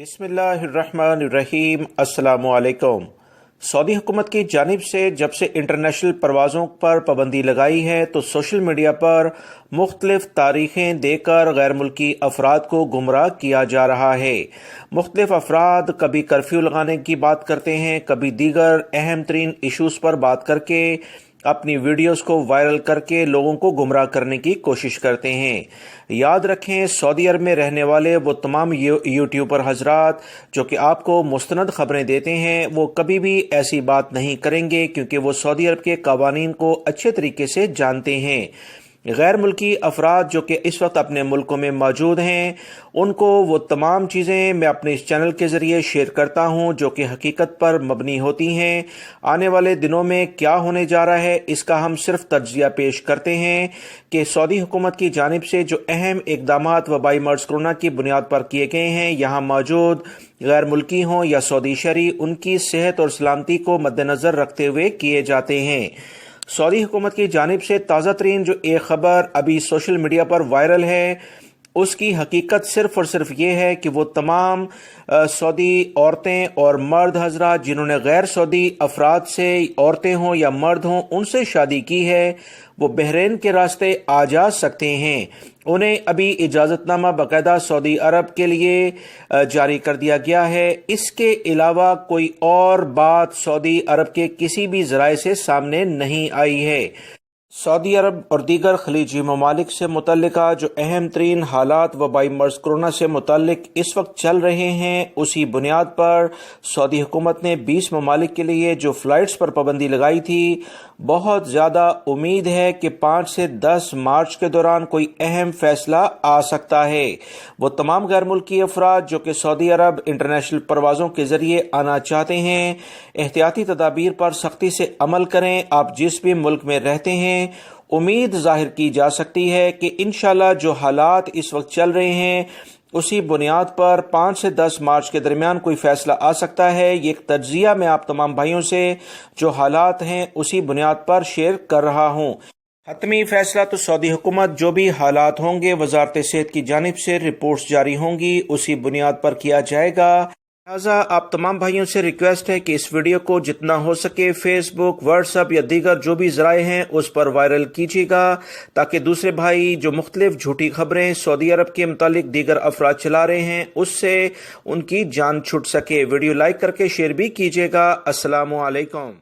बिस्मिल्लाहिर्रहमानिर्रहीम। अस्सलामु अलैकुम। सऊदी हुकूमत की जानिब से जब से इंटरनेशनल परवाज़ों पर पाबंदी लगाई है तो सोशल मीडिया पर मुख्तलिफ तारीखें देकर गैर मुल्की अफराद को गुमराह किया जा रहा है। मुख्तलिफ अफराद कभी कर्फ्यू लगाने की बात करते हैं, कभी दीगर अहम तरीन इशूज़ पर बात करके अपनी वीडियोस को वायरल करके लोगों को गुमराह करने की कोशिश करते हैं। याद रखें, सऊदी अरब में रहने वाले वो तमाम यूट्यूबर हजरात जो कि आपको मुस्तनद खबरें देते हैं, वो कभी भी ऐसी बात नहीं करेंगे क्योंकि वो सऊदी अरब के कवानीन को अच्छे तरीके से जानते हैं। गैर मुल्की अफराद जो कि इस वक्त अपने मुल्कों में मौजूद हैं, उनको वो तमाम चीज़ें मैं अपने इस चैनल के ज़रिए शेयर करता हूं जो कि हकीकत पर मबनी होती हैं। आने वाले दिनों में क्या होने जा रहा है इसका हम सिर्फ तज्ज़िया पेश करते हैं कि सऊदी हुकूमत की जानिब से जो अहम इक़दाम वबाई मर्ज़ कोरोना की बुनियाद पर किए गए हैं, यहाँ मौजूद गैर मुल्की हों या सऊदी शहरी, उनकी सेहत और सलामती को मद्देनज़र रखते हुए किए जाते हैं। सऊदी हुकूमत की जानिब से ताज़ा तरीन जो एक खबर अभी सोशल मीडिया पर वायरल है, उसकी हकीकत सिर्फ और सिर्फ ये है कि वो तमाम सऊदी औरतें और मर्द हजरात जिन्होंने गैर सऊदी अफराद से, औरतें हों या मर्द हों, उनसे शादी की है, वो बहरीन के रास्ते आ जा सकते हैं। उन्हें अभी इजाज़तनामा बाकायदा सऊदी अरब के लिए जारी कर दिया गया है। इसके अलावा कोई और बात सऊदी अरब के किसी भी ज़राए से सामने नहीं आई है। सऊदी अरब और दीगर खलीजी ममालिक से मुतल्लिका जो अहम तरीन हालात वबाई मर्ज़ कोरोना से मुतल्लिक इस वक्त चल रहे हैं, उसी बुनियाद पर सऊदी हुकूमत ने 20 ममालिक के लिए जो फ़्लाइट्स पर पाबंदी लगाई थी, बहुत ज़्यादा उम्मीद है कि 5 से 10 मार्च के दौरान कोई अहम फैसला आ सकता है। वो तमाम गैर मुल्की अफराद जो कि सऊदी अरब इंटरनेशनल परवाज़ों के ज़रिए आना चाहते हैं, एहतियाती तदाबीर पर सख्ती से अमल करें। आप जिस भी मुल्क में रहते हैं, उम्मीद जाहिर की जा सकती है कि इंशाल्लाह जो हालात इस वक्त चल रहे हैं, उसी बुनियाद पर 5 से 10 मार्च के दरमियान कोई फैसला आ सकता है। ये एक तज्जिया मैं आप तमाम भाइयों से जो हालात हैं उसी बुनियाद पर शेयर कर रहा हूँ। हतमी फैसला तो सऊदी हुकूमत जो भी हालात होंगे वजारत सेहत की जानिब से रिपोर्ट्स जारी होंगी, उसी बुनियाद पर किया जाएगा। लिहाजा आप तमाम भाइयों से रिक्वेस्ट है कि इस वीडियो को जितना हो सके फेसबुक, व्हाट्सएप या दीगर जो भी ज़राए हैं उस पर वायरल कीजिएगा, ताकि दूसरे भाई जो मुख्तलिफ झूठी खबरें सऊदी अरब के मुतालिक दीगर अफराद चला रहे हैं उससे उनकी जान छूट सके। वीडियो लाइक करके शेयर भी कीजिएगा। अस्सलामु अलैकुम।